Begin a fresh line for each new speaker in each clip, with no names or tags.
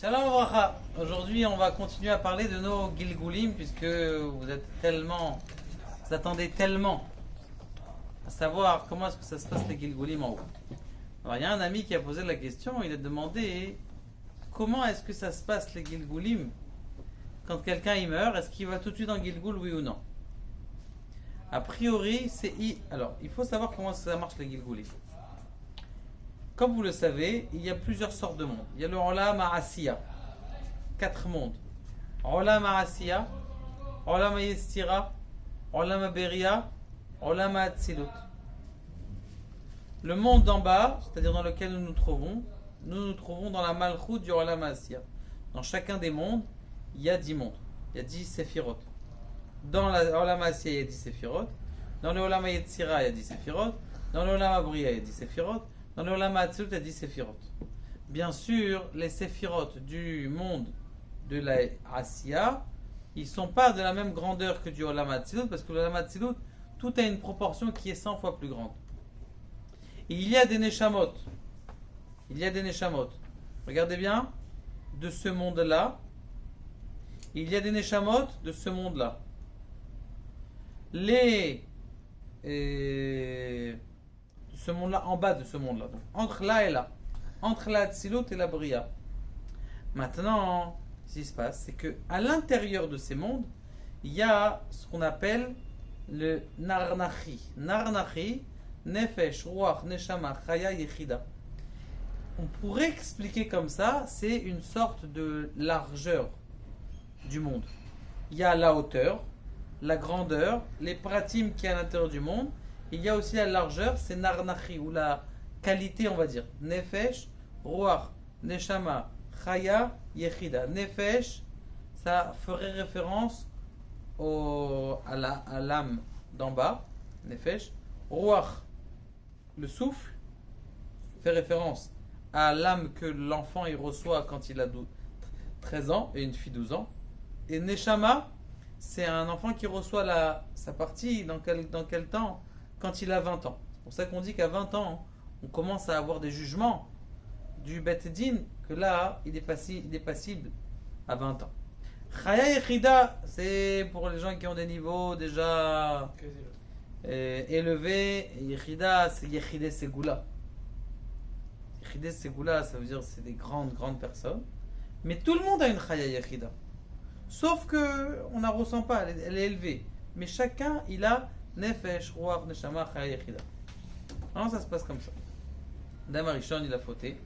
Shalom Avracha. Aujourd'hui, on va continuer à parler de nos Gilgulim puisque vous attendez tellement à savoir comment est-ce que ça se passe les Gilgulim en haut. Alors, il y a un ami qui a posé la question, il a demandé comment est-ce que ça se passe les Gilgulim quand quelqu'un y meurt, est-ce qu'il va tout de suite en Gilgul, oui ou non? A priori, alors, il faut savoir comment ça marche les Gilgulim. Comme vous le savez, il y a plusieurs sortes de mondes. Il y a le Olam Ha'asiya, 4 mondes. Olam Ha'asiya, Olam Ha'yestira, Olam Ha'beria, Olam Ha'atzilut. Le monde d'en bas, c'est-à-dire dans lequel nous nous trouvons dans la Malchut du Olam Ha'asiya. Dans chacun des mondes, il y a 10 mondes. Il y a 10 séphirot. Dans l'Olam Ha'asiya, il y a 10 séphirot. Dans le Olam Ha'yestira, il y a 10 séphirot. Dans le Olam Ha'beria, il y a 10 séphirot. Dans le Olam Ha'atzilut, il y a 10 séphirot. Bien sûr, les séphirot du monde de la Asiya, ils ne sont pas de la même grandeur que du Olam Ha'atzilut, parce que l'Olam Ha'atzilut, tout a une proportion qui est 100 fois plus grande. Et il y a des Neshamot. Regardez bien, de ce monde-là. Il y a des Neshamot de ce monde-là. Ce monde-là, en bas de ce monde-là. Donc, entre là et là. Entre la Hatzilut et la Bria. Maintenant, ce qui se passe, c'est qu'à l'intérieur de ces mondes, il y a ce qu'on appelle le Narnachi. Narnachi, Nefesh, Ruach, Neshama, Chaya, Yechida. On pourrait expliquer comme ça, c'est une sorte de largeur du monde. Il y a la hauteur, la grandeur, les pratim qui est à l'intérieur du monde. Il y a aussi la largeur, c'est Narnachi, ou la qualité, on va dire. Nefesh, Ruach, Neshama, Chaya, Yechida. Nefesh, ça ferait référence à l'âme d'en bas. Nefesh. Ruach, le souffle, fait référence à l'âme que l'enfant il reçoit quand il a 13 ans et une fille 12 ans. Et Neshama, c'est un enfant qui reçoit sa partie dans quel temps? Quand il a 20 ans. C'est pour ça qu'on dit qu'à 20 ans, on commence à avoir des jugements du Bet Din, que là, il est passible à 20 ans. Chaya Yechida, c'est pour les gens qui ont des niveaux déjà élevés. Yechida, c'est Yechide Segula. Yechide Segula, ça veut dire c'est des grandes personnes. Mais tout le monde a une Chaya Yechida. Sauf que on ne la ressent pas, elle est élevée. Mais chacun, il a Nefesh, Ruach, Neshama, Chaya, Yechida. Alors ça se passe comme ça. Adam Arishon, il a fauté.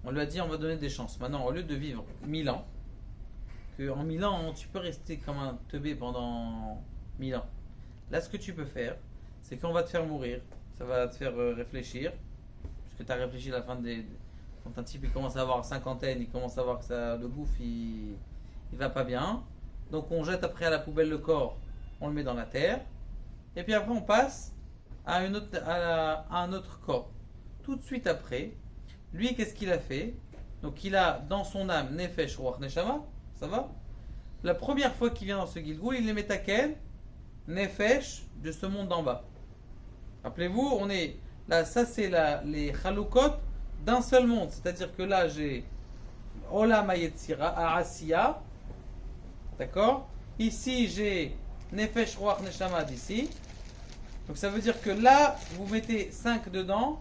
On lui a dit on va donner des chances. Maintenant, au lieu de vivre 1000 ans, en 1000 ans, tu peux rester comme un teubé pendant 1000 ans. Là, ce que tu peux faire, c'est qu'on va te faire mourir. Ça va te faire réfléchir. Puisque tu as réfléchi à la fin quand un type il commence à avoir cinquantaine, il commence à voir que le gouffre, il va pas bien. Donc on jette après à la poubelle le corps, on le met dans la terre. Et puis après on passe à un autre corps. Tout de suite après, lui qu'est-ce qu'il a fait? Donc il a dans son âme Nefesh, Ruach, Neshama, ça va? La première fois qu'il vient dans ce Gilgul, il les met à quel? Nefesh de ce monde d'en bas. Rappelez-vous, on est là, ça c'est les Chalukot d'un seul monde. C'est-à-dire que là j'ai Olam Ha'asiya, d'accord? Ici j'ai Nefesh, Ruach, Neshama d'ici. Donc ça veut dire que là, vous mettez 5 dedans,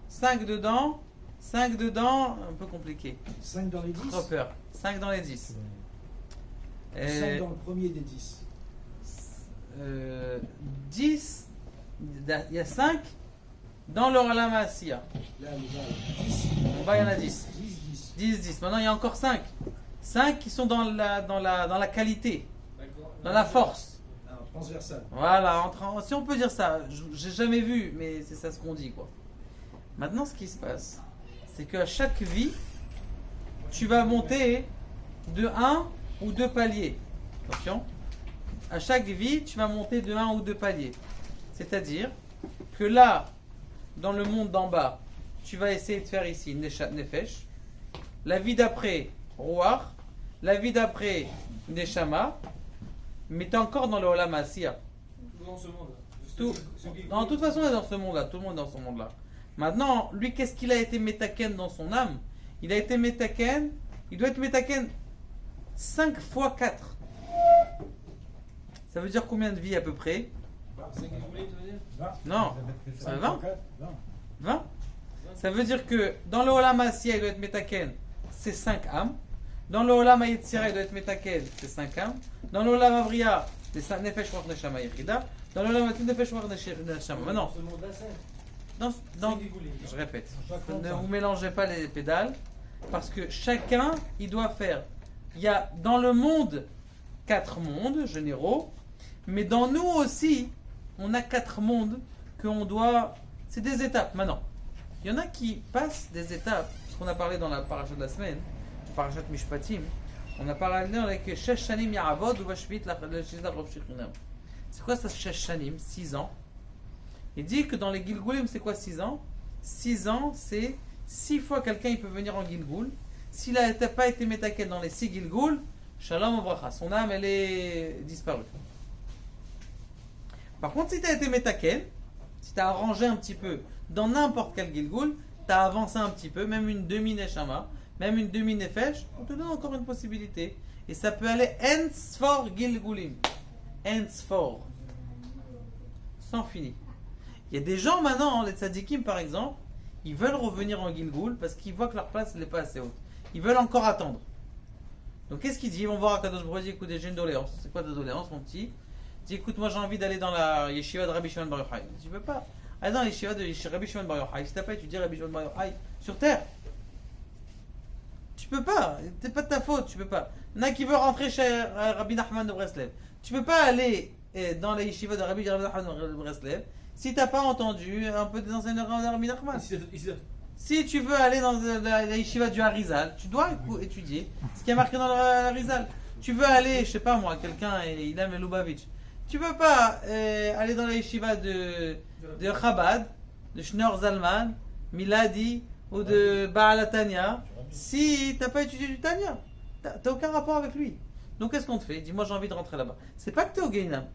5 dedans, 5 dedans, un peu compliqué.
5 dans les 10
Trop peur. 5 dans les 10.
5 dans le premier des 10.
10, il y a 5 dans le Olam Ha'asiya.
Là, il y a 10.
En bas, il y en a 10.
10.
Maintenant, il y a encore 5. 5 qui sont dans la qualité, dans la force.
Transversal.
Voilà, si on peut dire ça, j'ai jamais vu, mais c'est ça ce qu'on dit quoi. Maintenant, ce qui se passe, c'est qu'à chaque vie, tu vas monter de 1 ou 2 paliers. Attention, à chaque vie, tu vas monter de 1 ou 2 paliers. C'est-à-dire que là, dans le monde d'en bas, tu vas essayer de faire ici Nefesh. La vie d'après, Ruach. La vie d'après, Neshama. Mais tu es encore dans le Olam Ha'asiya.
Dans ce monde.
De toute façon, on est dans ce monde-là. Tout le monde est dans ce monde-là. Maintenant, lui, qu'est-ce qu'il a été métaken dans son âme? Il a été métaken, il doit être Metaken 5 fois 4. Ça veut dire combien de vies à peu près?
5 gilgoulim, tu veux dire?
20.
Non,
Ça
c'est
fait
20.
20.
20. Ça veut dire que dans le Olam Asiya, il doit être Metaken, c'est 5 âmes. Dans le Olam Yetzira, il doit être Metaken, c'est 5 âmes. Dans le Olam Avriya, c'est 5 Nefesh Ruach Neshama Yechida. Dans le Olam Atin, Nefesh Ruach Neshama. Maintenant,
Ce mot d'Assin,
dans,
5 gilgoulim.
je répète,
Chaque
ne
fois,
vous mélangez pas les pédales, parce que chacun, il doit faire. Il y a dans le monde 4 mondes généraux, mais dans nous aussi, on a 4 mondes qu'on doit. C'est des étapes. Maintenant, il y en a qui passent des étapes, ce qu'on a parlé dans la paracha de la semaine, parachat Mishpatim. On a parlé avec Shesh Shanim Ya'avod ou Vashvit le Shizar Rav Shechinam. C'est quoi ça, Shesh Shanim? 6 ans. Il dit que dans les Gilgoulim, c'est quoi 6 ans? 6 ans, c'est 6 fois quelqu'un il peut venir en Gilgoul. S'il n'a pas été métaken dans les 6 Gilgoul, Shalom Avracha, son âme elle est disparue. Par contre, si tu as été métaken, si tu as arrangé un petit peu dans n'importe quel Gilgoul, tu as avancé un petit peu, même une demi-neshama, même une demi-nefesh, on te donne encore une possibilité. Et ça peut aller ensfor Gilgoulim. Ensfor. Sans fini. Il y a des gens maintenant, les tzadikim par exemple, ils veulent revenir en Gilgoul parce qu'ils voient que leur place n'est pas assez haute. Ils veulent encore attendre. Donc qu'est-ce qu'ils disent? Ils vont voir Akadosh Baruch Hu, écoute, j'ai une doléance. C'est quoi ta doléance, mon petit? Il dit, écoute, moi j'ai envie d'aller dans la yeshiva de Rabbi Shimon Bar Yochai. Tu peux pas aller dans la yeshiva de Rabbi Shimon Bar Yochai. Si t'as pas étudié Rabbi Shimon Bar Yochai sur terre, tu peux pas. C'est pas de ta faute, tu peux pas. Il y en a qui veulent rentrer chez Rabbi Nachman de Breslev. Tu peux pas aller dans la yeshiva de Rabbi Nachman de Breslev si t'as pas entendu un peu des enseignements de Rabbi Nachman. Si tu veux aller dans la yeshiva du Harizal, tu dois étudier ce qui est marqué dans le Harizal. Tu veux aller, je sais pas moi, quelqu'un, il aime Lubavitch. Tu peux pas aller dans la yeshiva de Chabad, de Shneur Zalman, Miladi ou de Baal Tanya si t'as pas étudié du Tanya. T'as aucun rapport avec lui. Donc qu'est-ce qu'on te fait? Dis-moi, j'ai envie de rentrer là-bas. C'est pas que t'es au Gainam.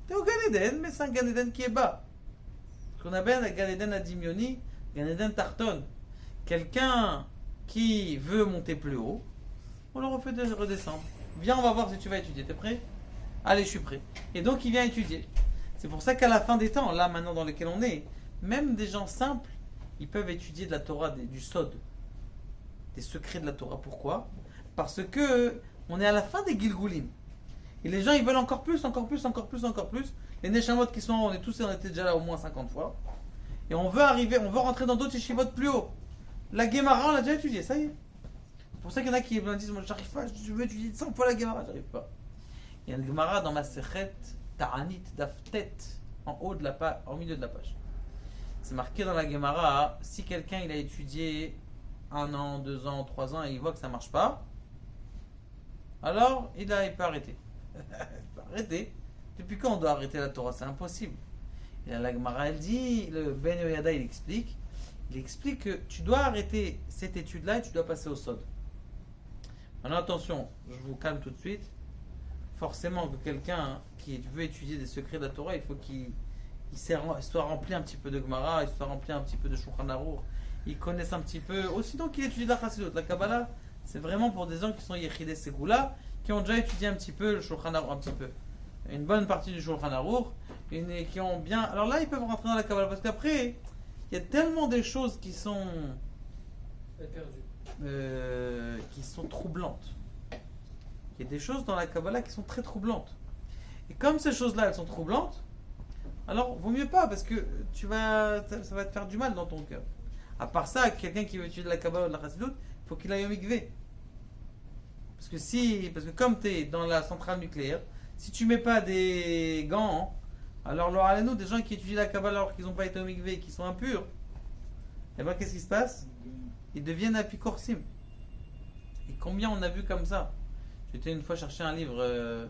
T'es au Gan Eden, mais c'est un Gan Eden qui est bas. Ce qu'on appelle un Gan Eden Adimioni, Gan Eden Tarton. Quelqu'un qui veut monter plus haut, on le refait de redescendre. Viens, on va voir si tu vas étudier. T'es prêt? Allez, je suis prêt. Et donc, il vient étudier. C'est pour ça qu'à la fin des temps, là maintenant dans lequel on est, même des gens simples, ils peuvent étudier de la Torah, du Sod, des secrets de la Torah. Pourquoi? Parce que on est à la fin des Gilgoulim. Et les gens, ils veulent encore plus, encore plus, encore plus, encore plus. Les Neshamot qui sont, on était déjà là au moins 50 fois. Et on veut arriver, on veut rentrer dans d'autres yeshivot plus haut. La Gemara, on l'a déjà étudié, ça y est. C'est pour ça qu'il y en a qui me disent, moi j'arrive pas, je veux étudier 100 fois la Gemara, j'arrive pas. Il y a une Gemara dans ma Sechet Ta'anit Daftet, en haut de la page, au milieu de la page. C'est marqué dans la Gemara, si quelqu'un il a étudié 1 an, 2 ans, 3 ans et il voit que ça marche pas, alors il peut arrêter. Il peut arrêter. Depuis quand on doit arrêter la Torah? C'est impossible. Et là, la Gemara elle dit, le Ben Yoyada il explique que tu dois arrêter cette étude-là et tu dois passer au Sod. Maintenant attention, je vous calme tout de suite. Forcément que quelqu'un qui veut étudier des secrets de la Torah, il faut qu'il soit rempli un petit peu de Gemara, il soit rempli un petit peu de Shulchan Aruch, il connaisse un petit peu, aussi donc qu'il étudie la Chassidut. La Kabbalah, c'est vraiment pour des gens qui sont Yechidei Segula, qui ont déjà étudié un petit peu le Shulchan Aruch, un petit peu. Une bonne partie du Shulchan Aruch, et qui ont bien... Alors là, ils peuvent rentrer dans la Kabbalah, parce qu'après, il y a tellement des choses qui sont troublantes. Il y a des choses dans la Kabbalah qui sont très troublantes. Et comme ces choses-là, elles sont troublantes, alors vaut mieux pas, parce que ça va te faire du mal dans ton cœur. À part ça, quelqu'un qui veut étudier la Kabbalah ou de la Chassidut, il faut qu'il aille au mikvé. Parce que comme tu es dans la centrale nucléaire, si tu mets pas des gants, alors nous des gens qui étudient la Kabbalah alors qu'ils n'ont pas été au mikvé, qui sont impurs, et bien qu'est-ce qui se passe? Ils deviennent apikorsim. Et combien on a vu comme ça? J'étais une fois chercher un livre de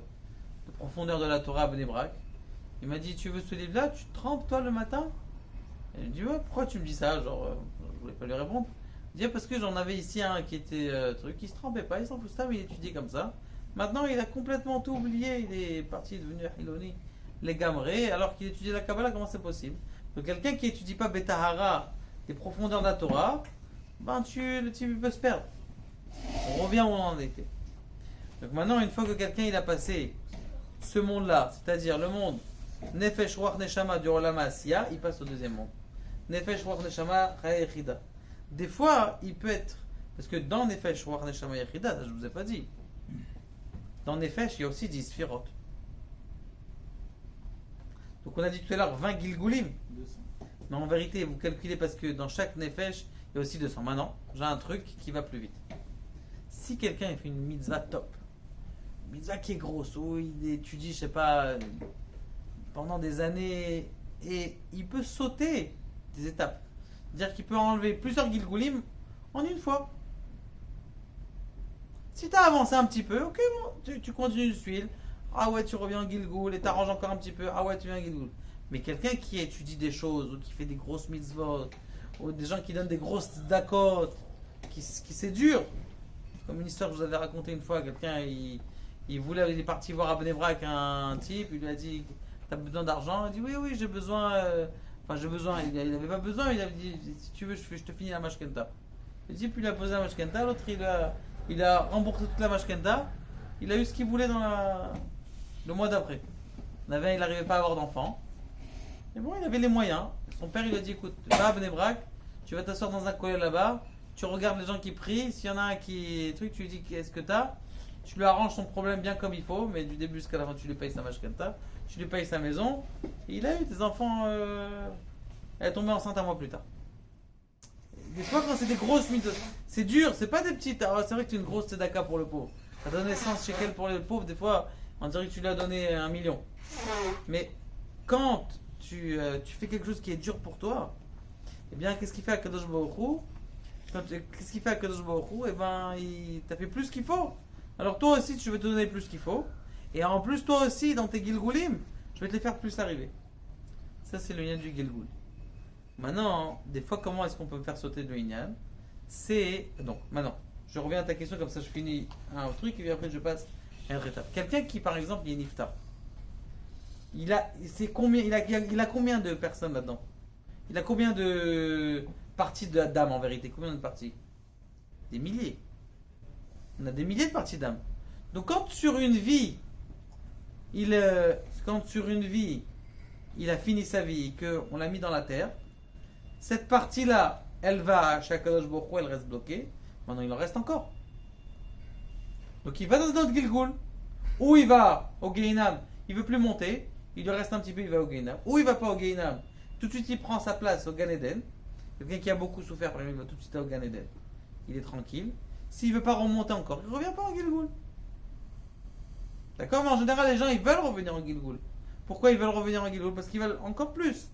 profondeur de la Torah à Bnei Brak. Il m'a dit, tu veux ce livre-là? Tu te trempes toi le matin? Et je lui dis, ouais, pourquoi tu me dis ça? Genre, je voulais pas lui répondre. Il dit, parce que j'en avais ici un qui était qui se trempait pas, il s'en foutait, mais il étudiait comme ça. Maintenant, il a complètement tout oublié, il est parti devenir Hiloni, les Gamré, alors qu'il étudiait la Kabbalah, comment c'est possible? Donc quelqu'un qui étudie pas Betahara, les profondeurs de la Torah, ben le type peut se perdre. On revient où on en était. Donc maintenant, une fois que quelqu'un il a passé ce monde-là, c'est-à-dire le monde Nefesh Ruach Neshama du Olam Asiya, il passe au deuxième monde. Nefesh Ruach Neshama Chaya Yechida. Des fois, il peut être, parce que dans Nefesh Ruach Neshama Yechida, ça je vous ai pas dit, dans Nefesh, il y a aussi 10 Sphirot. Donc on a dit tout à l'heure 20 Gilgulim.
200.
Mais en vérité, vous calculez parce que dans chaque Nefesh, il y a aussi 200. Maintenant, j'ai un truc qui va plus vite. Si quelqu'un il fait une mitzvah top, une mitzvah qui est grosse, où il étudie, je sais pas, pendant des années, et il peut sauter des étapes. C'est-à-dire qu'il peut enlever plusieurs Gilgulim en une fois. Si tu as avancé un petit peu, ok, bon, tu continues de suivre. Ah ouais, tu reviens en Gilgul et t'arranges encore un petit peu. Ah ouais, tu viens en Gilgul. Mais quelqu'un qui étudie des choses, ou qui fait des grosses mitzvot, ou des gens qui donnent des grosses dakot, qui c'est dur. Comme une histoire que je vous avais racontée une fois, quelqu'un il est parti voir à Bnei-Brak un type, il lui a dit t'as besoin d'argent, il a dit oui j'ai besoin, j'ai besoin, il n'avait pas besoin, il avait dit si tu veux je te finis la mashkenta. Le type il a posé la mashkenta, l'autre il a remboursé toute la mashkenta, il a eu ce qu'il voulait le mois d'après. Il n'arrivait pas à avoir d'enfant, mais bon il avait les moyens. Son père il lui a dit écoute va à Bnei-Brak, tu vas t'asseoir dans un collège là-bas, tu regardes les gens qui prient, s'il y en a un qui truc, tu lui dis qu'est-ce que t'as, tu lui arranges son problème bien comme il faut, mais du début jusqu'à la fin tu lui payes sa mashkenta, tu lui payes sa maison, et il a eu des enfants, elle est tombée enceinte un mois plus tard. Des fois quand c'est des grosses mitzvot, c'est dur, c'est pas des petites, alors c'est vrai que c'est une grosse tzedaka pour le pauvre, t'as donné 100 shekels pour le pauvre, des fois on dirait que tu lui as donné 1 million, mais quand tu fais quelque chose qui est dur pour toi, eh bien qu'est-ce qu'il fait à Kadosh Baruch Hu? Qu'est-ce qu'il fait à Kadosh Baruch Hu? Eh ben, il t'a fait plus qu'il faut. Alors toi aussi, je vais te donner plus qu'il faut. Et en plus, toi aussi, dans tes Gilgulim, je vais te les faire plus arriver. Ça, c'est le Inyan du Gilgul. Maintenant, des fois, comment est-ce qu'on peut faire sauter le Inyan? C'est... Donc, maintenant, je reviens à ta question, comme ça je finis un truc, et puis après je passe à une autre étape. Quelqu'un qui, par exemple, il est niftar. Il a combien de personnes là-dedans? Il a combien de parties d'âme en vérité? Combien de parties? Des milliers. On a des milliers de parties d'âme. Donc quand sur une vie, il a fini sa vie et qu'on l'a mis dans la terre, cette partie-là, elle va chez Akadosh Baruch Hu, elle reste bloquée. Maintenant, il en reste encore. Donc il va dans notre Gilgul, ou il va au Gehinam, il veut plus monter, il lui reste un petit peu, il va au Gehinam, ou il va pas au Gehinam, tout de suite il prend sa place au Gan Eden. Quelqu'un qui a beaucoup souffert, par exemple, il va tout de suite au Gan Eden. Il est tranquille. S'il veut pas remonter encore, il ne revient pas en Gilgul. D'accord? Mais en général, les gens, ils veulent revenir en Gilgul. Pourquoi ils veulent revenir en Gilgul? Parce qu'ils veulent encore plus.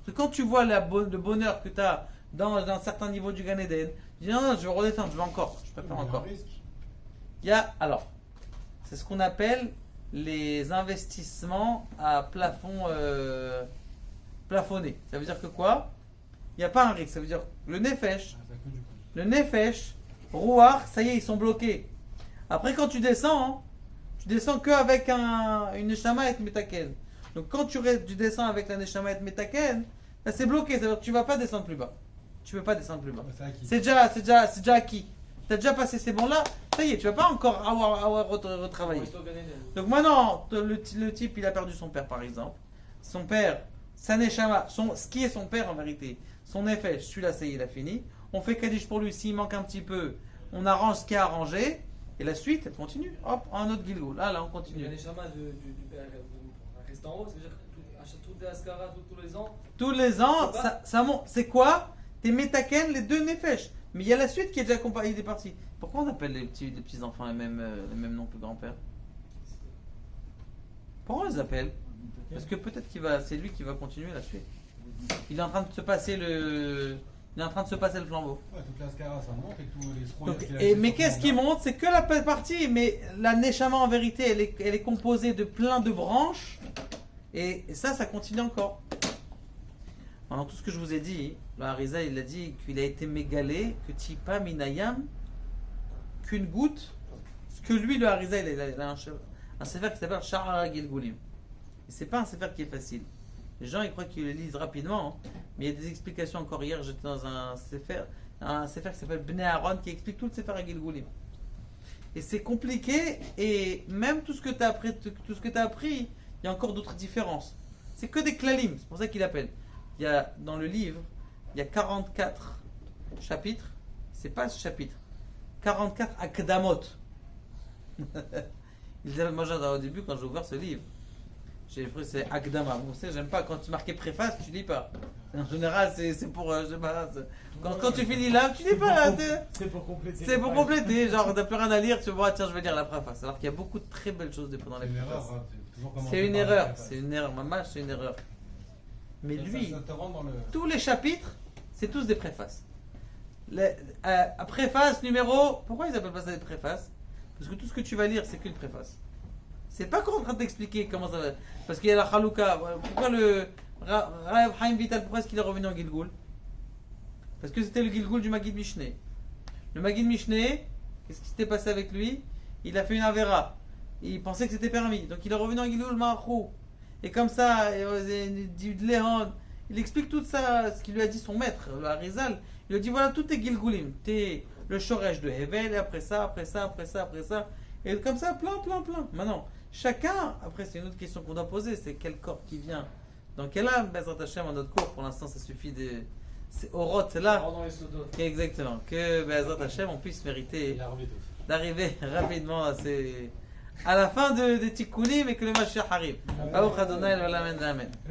Parce que quand tu vois le bonheur que tu as dans un certain niveau du Gan Eden, tu dis non, je veux redescendre, je veux encore, je peux faire encore. Alors, c'est ce qu'on appelle les investissements à plafond plafonné. Ça veut dire que quoi? Il n'y a pas un risque. Ça veut dire le Nefesh, Rouar, ça y est, ils sont bloqués. Après, quand tu descends qu'avec une Neshama et Metaken. Donc, quand tu descends avec la Neshama et Metaken, là, c'est bloqué. Ça veut dire que tu ne vas pas descendre plus bas. Tu ne peux pas descendre plus bas. C'est déjà acquis. Tu as déjà passé ces bons-là. Ça y est, tu ne vas pas encore avoir retravaillé. Donc, maintenant, le type, il a perdu son père, par exemple. Son père, sa Neshama, ce qui est son père en vérité, son Nefesh, celui-là, ça y est, il a fini. On fait Kaddish pour lui, s'il manque un petit peu, on arrange ce qu'il y a arrangé, et la suite, elle continue. Hop, un autre Gilgul. Là, on continue.
Il y a les chamas du père reste en haut, c'est-à-dire toutes les Ascara, tous les ans.
Tous les ans, ça monte. C'est quoi? T'es Metaken, les deux Nefesh. Mais il y a la suite qui est déjà accompagnée des parties. Pourquoi on appelle les petits enfants les mêmes noms que le grand-père? Pourquoi on les appelle? Parce que peut-être c'est lui qui va continuer la suite. Il est en train de se passer le flambeau.
Ouais, toute la Ascara, ça monte et tous les scrolls.
Donc, mais qu'est-ce qui monte? C'est que la partie, mais la Neshama en vérité, elle est composée de plein de branches, et ça continue encore. Dans tout ce que je vous ai dit, le Harizal, il a dit qu'il a été mégalé, que Tipa Minayam, qu'une goutte, ce que lui, le Harizal, il a un sefer qui s'appelle Sha'ar Gilgulim. Et c'est pas un sefer qui est facile. Les gens ils croient qu'ils le lisent rapidement, hein, mais il y a des explications encore. Hier j'étais dans un sefer qui s'appelle Bnei Aaron qui explique tout le sefer à Gilgulim. Et c'est compliqué, et même tout ce que tu as appris, il y a encore d'autres différences. C'est que des klalim, c'est pour ça qu'il appelle. Il y a, dans le livre, il y a 44 chapitres, c'est pas ce chapitre, 44 akdamot. Moi, au début, quand j'ai ouvert ce livre, j'ai pris c'est akdama. Vous savez, j'aime pas quand tu marquais préface, tu lis pas. En général, c'est pour, je sais pas, quand tu finis là, tu lis pas.
C'est pour compléter.
C'est pour compléter, genre t'as plus rien à lire, tu vois, tiens, je vais lire la préface. Alors qu'il y a beaucoup de très belles choses des fois dans les
C'est une
préfaces.
erreur. Hein. Toujours commencer
C'est une
par la
erreur,
préface.
c'est une erreur, maman, c'est une erreur. Mais
Ça,
lui,
ça te rend dans le.
tous les chapitres, c'est tous des préfaces. Préface numéro. Pourquoi ils appellent pas ça des préfaces? Parce que tout ce que tu vas lire, c'est qu'une préface. C'est pas qu'on est en train de t'expliquer comment ça va. Parce qu'il y a la Chalouka. Pourquoi le Rav Haim Vital, pourquoi est-ce qu'il est revenu en Gilgoul? Parce que c'était le Gilgoul du Maggid Mishneh. Le Maggid Mishneh, qu'est-ce qui s'était passé avec lui? Il a fait une Avera. Il pensait que c'était permis. Donc il est revenu en Gilgoul Ma'achou. Et comme ça, il explique tout ça, ce qu'il lui a dit son maître, le Harizal. Il lui a dit voilà, tout est Gilgoulim. T'es le Shoresh de Hevel, et après ça. Et comme ça, plein. Maintenant, chacun, après c'est une autre question qu'on doit poser, c'est quel corps qui vient. Dans quel âme, Bezrat Hashem, en notre cours, pour l'instant ça suffit de... C'est Orot, c'est là.
Dans les sodos.
Exactement. Que Bezrat Hashem, on puisse mériter d'arriver rapidement à la fin de Tikkounim et que le Mashiach arrive. Baruch Adonai, Amen.